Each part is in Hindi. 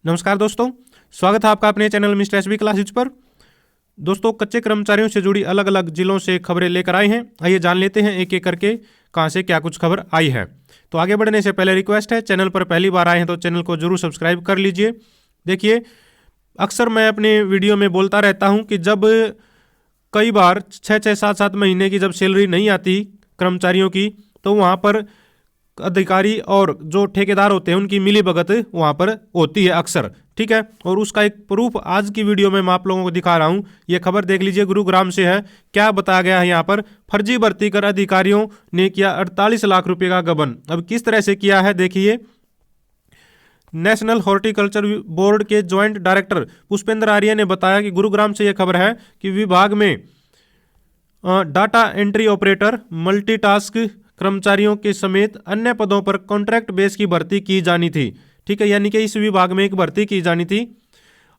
नमस्कार दोस्तों, स्वागत है आपका अपने चैनल मिस्टर एसबी क्लासेज पर। दोस्तों, कच्चे कर्मचारियों से जुड़ी अलग अलग जिलों से खबरें लेकर आए हैं। आइए जान लेते हैं एक एक करके कहां से क्या कुछ खबर आई है। तो आगे बढ़ने से पहले रिक्वेस्ट है, चैनल पर पहली बार आए हैं तो चैनल को जरूर सब्सक्राइब कर लीजिए। देखिए, अक्सर मैं अपने वीडियो में बोलता रहता हूँ कि जब कई बार 6-6, 7-7 महीने की जब सैलरी नहीं आती कर्मचारियों की, तो वहाँ पर अधिकारी और जो ठेकेदार होते हैं उनकी मिलीभगत वहां पर होती है अक्सर। ठीक है, और उसका एक प्रूफ आज की वीडियो में मैं आप लोगों को दिखा रहा हूं। यह खबर देख लीजिए, गुरुग्राम से है। क्या बताया गया है यहाँ पर? फर्जी भर्ती कर अधिकारियों ने किया 48 लाख रुपए का गबन। अब किस तरह से किया है देखिए। नेशनल हॉर्टिकल्चर बोर्ड के ज्वाइंट डायरेक्टर पुष्पेंद्र आर्य ने बताया कि गुरुग्राम से यह खबर है कि विभाग में डाटा एंट्री ऑपरेटर, मल्टीटास्क कर्मचारियों के समेत अन्य पदों पर कॉन्ट्रैक्ट बेस की भर्ती की जानी थी। ठीक है, यानी कि इस विभाग में एक भर्ती की जानी थी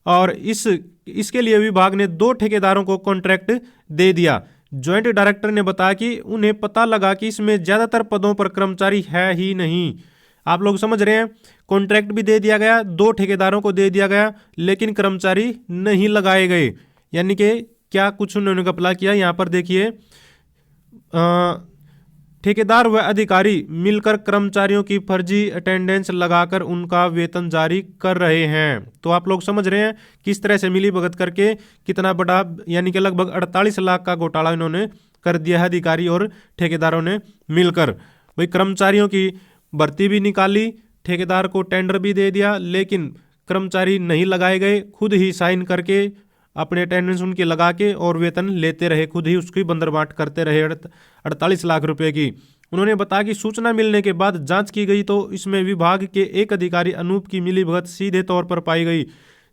और इसके लिए विभाग ने 2 ठेकेदारों को कॉन्ट्रैक्ट दे दिया। ज्वाइंट डायरेक्टर ने बताया कि उन्हें पता लगा कि इसमें ज्यादातर पदों पर कर्मचारी है ही नहीं। आप लोग समझ रहे हैं, कॉन्ट्रैक्ट भी दे दिया गया, 2 ठेकेदारों को दे दिया गया, लेकिन कर्मचारी नहीं लगाए गए। यानी कि क्या कुछ उन्होंने घपला किया। यहाँ पर देखिए, ठेकेदार व अधिकारी मिलकर कर्मचारियों की फर्जी अटेंडेंस लगाकर उनका वेतन जारी कर रहे हैं। तो आप लोग समझ रहे हैं किस तरह से मिली भगत करके कितना बड़ा, यानी कि लगभग 48 लाख का घोटाला इन्होंने कर दिया है अधिकारी और ठेकेदारों ने मिलकर। भाई, कर्मचारियों की भर्ती भी निकाली, ठेकेदार को टेंडर भी दे दिया, लेकिन कर्मचारी नहीं लगाए गए। खुद ही साइन करके अपने अटेंडेंस उनके लगा के और वेतन लेते रहे, खुद ही उसकी बंदरबांट करते रहे 48 लाख रुपए की। उन्होंने बताया कि सूचना मिलने के बाद जांच की गई तो इसमें विभाग के एक अधिकारी अनूप की मिलीभगत सीधे तौर पर पाई गई।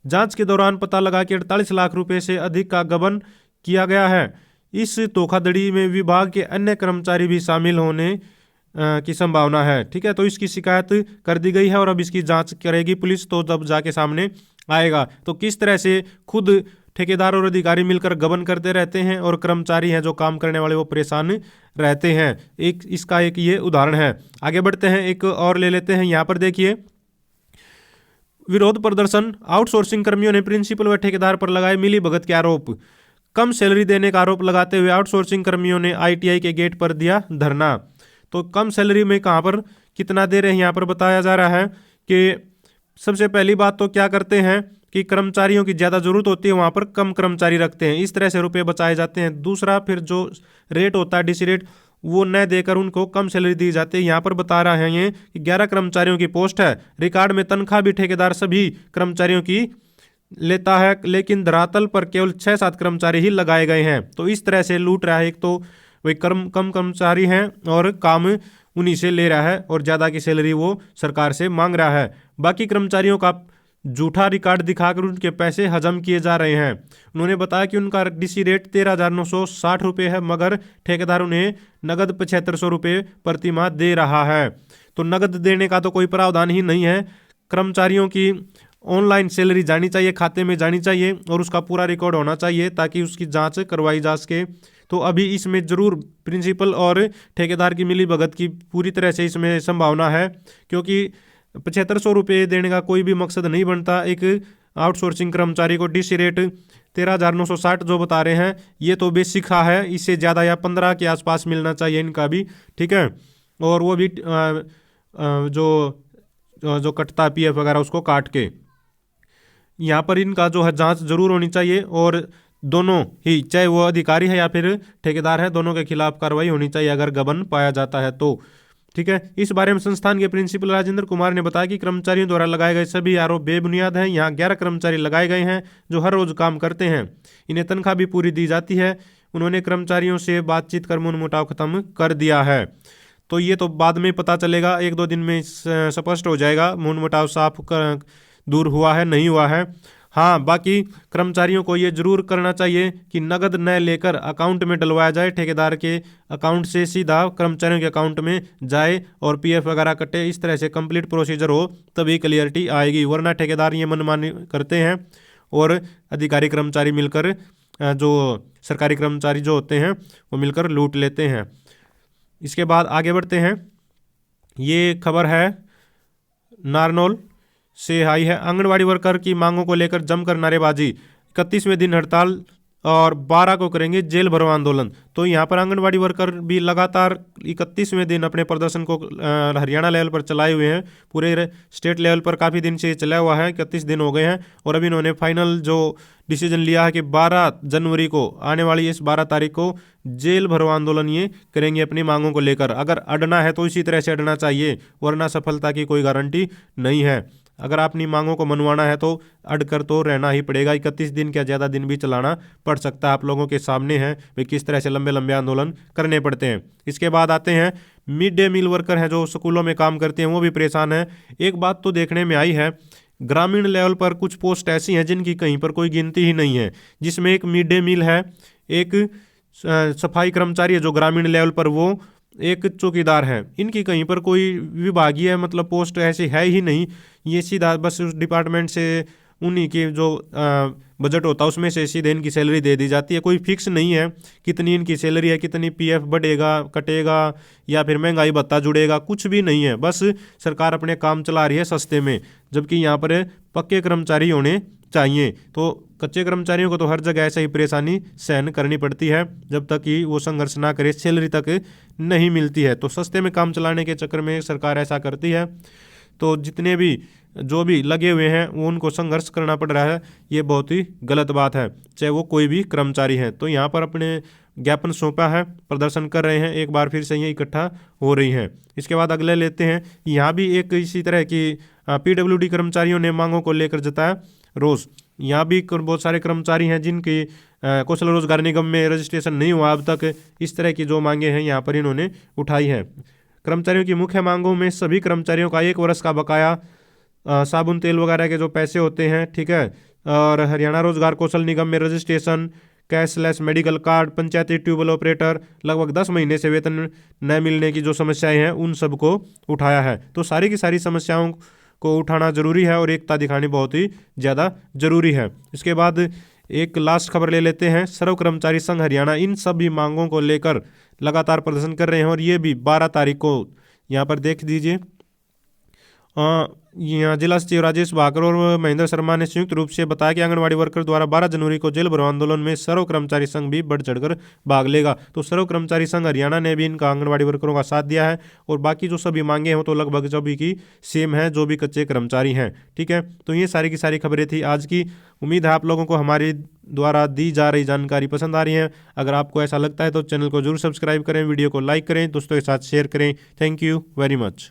जांच के दौरान पता लगा कि 48 लाख रुपए से अधिक का गबन किया गया है। इस धोखाधड़ी में विभाग के अन्य कर्मचारी भी शामिल होने की संभावना है। ठीक है, तो इसकी शिकायत कर दी गई है और अब इसकी जांच करेगी पुलिस, तो जब जाके सामने आएगा। तो किस तरह से खुद ठेकेदार और अधिकारी मिलकर गबन करते रहते हैं और कर्मचारी हैं जो काम करने वाले वो परेशान रहते हैं। इसका एक ये उदाहरण है। आगे बढ़ते हैं, एक और ले लेते हैं। यहाँ पर देखिए, विरोध प्रदर्शन, आउटसोर्सिंग कर्मियों ने प्रिंसिपल व ठेकेदार पर लगाए मिली भगत के आरोप। कम सैलरी देने का आरोप लगाते हुए आउटसोर्सिंग कर्मियों ने ITI के गेट पर दिया धरना। तो कम सैलरी में कहाँ पर कितना दे रहे हैं यहाँ पर बताया जा रहा है कि सबसे पहली बात तो क्या करते हैं कि कर्मचारियों की ज़्यादा ज़रूरत होती है, वहाँ पर कम कर्मचारी रखते हैं, इस तरह से रुपए बचाए जाते हैं। दूसरा, फिर जो रेट होता है DC रेट, वो न देकर उनको कम सैलरी दी जाती है। यहाँ पर बता रहा है ये कि 11 कर्मचारियों की पोस्ट है। रिकॉर्ड में तनख्वाह भी ठेकेदार सभी कर्मचारियों की लेता है, लेकिन धरातल पर केवल 6-7 कर्मचारी ही लगाए गए हैं। तो इस तरह से लूट रहा है। एक तो वही कम कर्मचारी हैं और काम उन्हीं से ले रहा है और ज़्यादा की सैलरी वो सरकार से मांग रहा है। बाकी कर्मचारियों का झूठा रिकॉर्ड दिखाकर उनके पैसे हजम किए जा रहे हैं। उन्होंने बताया कि उनका DC रेट 13,960 रुपये है, मगर ठेकेदार उन्हें नगद 7500 रुपये प्रति माह दे रहा है। तो नगद देने का तो कोई प्रावधान ही नहीं है। कर्मचारियों की ऑनलाइन सैलरी जानी चाहिए, खाते में जानी चाहिए और उसका पूरा रिकॉर्ड होना चाहिए ताकि उसकी जांच करवाई जा सके। तो अभी इसमें जरूर प्रिंसिपल और ठेकेदार की मिली भगत की पूरी तरह से इसमें संभावना है, क्योंकि 7500 रुपये देने का कोई भी मकसद नहीं बनता। एक आउटसोर्सिंग कर्मचारी को DC रेट 13,960 जो बता रहे हैं, ये तो बेसिक है, इससे ज़्यादा या 15 के आसपास मिलना चाहिए इनका भी। ठीक है, और वो भी जो कटता PF वगैरह उसको काट के। यहाँ पर इनका जो है जांच जरूर होनी चाहिए और दोनों ही, चाहे वो अधिकारी है या फिर ठेकेदार है, दोनों के खिलाफ कार्रवाई होनी चाहिए अगर गबन पाया जाता है तो। ठीक है, इस बारे में संस्थान के प्रिंसिपल राजेंद्र कुमार ने बताया कि कर्मचारियों द्वारा लगाए गए सभी आरोप बेबुनियाद हैं। यहाँ 11 कर्मचारी लगाए गए हैं जो हर रोज काम करते हैं, इन्हें तनख्वाह भी पूरी दी जाती है। उन्होंने कर्मचारियों से बातचीत कर मनमुटाव खत्म कर दिया है। तो ये तो बाद में पता चलेगा, 1-2 दिन में स्पष्ट हो जाएगा मनमुटाव साफ दूर हुआ है नहीं हुआ है। हाँ, बाकी कर्मचारियों को ये जरूर करना चाहिए कि नगद न लेकर अकाउंट में डलवाया जाए, ठेकेदार के अकाउंट से सीधा कर्मचारियों के अकाउंट में जाए और PF वगैरह कटे। इस तरह से कंप्लीट प्रोसीजर हो तभी क्लियरिटी आएगी, वरना ठेकेदार ये मनमानी करते हैं और अधिकारी कर्मचारी मिलकर, जो सरकारी कर्मचारी जो होते हैं वो मिलकर लूट लेते हैं। इसके बाद आगे बढ़ते हैं। ये खबर है नारनौल से हाई है। आंगनबाड़ी वर्कर की मांगों को लेकर जमकर नारेबाजी, 31वें दिन हड़ताल और 12 को करेंगे जेल भरो आंदोलन। तो यहाँ पर आंगनबाड़ी वर्कर भी लगातार 31वें दिन अपने प्रदर्शन को हरियाणा लेवल पर चलाए हुए हैं। पूरे स्टेट लेवल पर काफ़ी दिन से चला हुआ है, 31 दिन हो गए हैं। और अभी इन्होंने फाइनल जो डिसीजन लिया है कि 12 जनवरी को, आने वाली इस 12 तारीख को जेल भरो आंदोलन ये करेंगे अपनी मांगों को लेकर। अगर अड़ना है तो इसी तरह से अड़ना चाहिए, वरना सफलता की कोई गारंटी नहीं है। अगर अपनी मांगों को मनवाना है तो अड़कर तो रहना ही पड़ेगा। 31 दिन क्या ज़्यादा दिन भी चलाना पड़ सकता है। आप लोगों के सामने है वे किस तरह से लंबे लंबे आंदोलन करने पड़ते हैं। इसके बाद आते हैं मिड डे मील वर्कर हैं जो स्कूलों में काम करते हैं, वो भी परेशान हैं। एक बात तो देखने में आई है, ग्रामीण लेवल पर कुछ पोस्ट ऐसी हैं जिनकी कहीं पर कोई गिनती ही नहीं है, जिसमें एक मिड डे मील है, एक सफाई कर्मचारी है जो ग्रामीण लेवल पर, वो एक चौकीदार है। इनकी कहीं पर कोई विभागीय मतलब पोस्ट ऐसी है ही नहीं। ये सीधा बस उस डिपार्टमेंट से उन्हीं की जो बजट होता है उसमें से सीधे इनकी सैलरी दे दी जाती है। कोई फिक्स नहीं है कितनी इनकी सैलरी है, कितनी पीएफ बढ़ेगा कटेगा या फिर महंगाई भत्ता जुड़ेगा, कुछ भी नहीं है। बस सरकार अपने काम चला रही है सस्ते में, जबकि यहाँ पर पक्के कर्मचारी होने चाहिए। तो कच्चे कर्मचारियों को तो हर जगह ऐसे ही परेशानी सहन करनी पड़ती है जब तक कि वो संघर्ष ना करे, सैलरी तक नहीं मिलती है। तो सस्ते में काम चलाने के चक्कर में सरकार ऐसा करती है। तो जितने भी जो भी लगे हुए हैं वो उनको संघर्ष करना पड़ रहा है, ये बहुत ही गलत बात है, चाहे वो कोई भी कर्मचारी है। तो यहाँ पर अपने ज्ञापन सौंपा है, प्रदर्शन कर रहे हैं, एक बार फिर से ये इकट्ठा हो रही हैं। इसके बाद अगले लेते हैं, यहाँ भी एक इसी तरह की पीडब्ल्यूडी कर्मचारियों ने मांगों को लेकर जताया रोष। यहाँ भी बहुत सारे कर्मचारी हैं जिनकी कौशल रोजगार निगम में रजिस्ट्रेशन नहीं हुआ अब तक। इस तरह की जो मांगे हैं यहाँ पर इन्होंने उठाई हैं। कर्मचारियों की मुख्य मांगों में सभी कर्मचारियों का 1 वर्ष का बकाया, साबुन तेल वगैरह के जो पैसे होते हैं, ठीक है, और हरियाणा रोजगार कौशल निगम में रजिस्ट्रेशन, कैशलेस मेडिकल कार्ड, पंचायती ट्यूबवेल ऑपरेटर, लगभग 10 महीने से वेतन न मिलने की जो समस्याएं हैं उन सब को उठाया है। तो सारी की सारी समस्याओं को उठाना जरूरी है और एकता दिखानी बहुत ही ज़्यादा जरूरी है। इसके बाद एक लास्ट खबर ले लेते हैं, सर्व कर्मचारी संघ हरियाणा इन सभी मांगों को लेकर लगातार प्रदर्शन कर रहे हैं और ये भी 12 तारीख को, यहाँ पर देख दीजिए, यहाँ जिला सचिव राजेश भाकर और महेंद्र शर्मा ने संयुक्त रूप से बताया कि आंगनबाड़ी वर्कर द्वारा 12 जनवरी को जेल भरो आंदोलन में सर्व कर्मचारी संघ भी बढ़ चढ़कर भाग लेगा। तो सर्व कर्मचारी संघ हरियाणा ने भी इनका आंगनबाड़ी वर्करों का साथ दिया है और बाकी जो सभी मांगे हैं तो लगभग सभी की सेम है, जो भी कच्चे कर्मचारी हैं। ठीक है, तो ये सारी की सारी खबरें थी आज की। उम्मीद है आप लोगों को हमारी द्वारा दी जा रही जानकारी पसंद आ रही है। अगर आपको ऐसा लगता है तो चैनल को जरूर सब्सक्राइब करें, वीडियो को लाइक करें, दोस्तों के साथ शेयर करें। Thank you very much.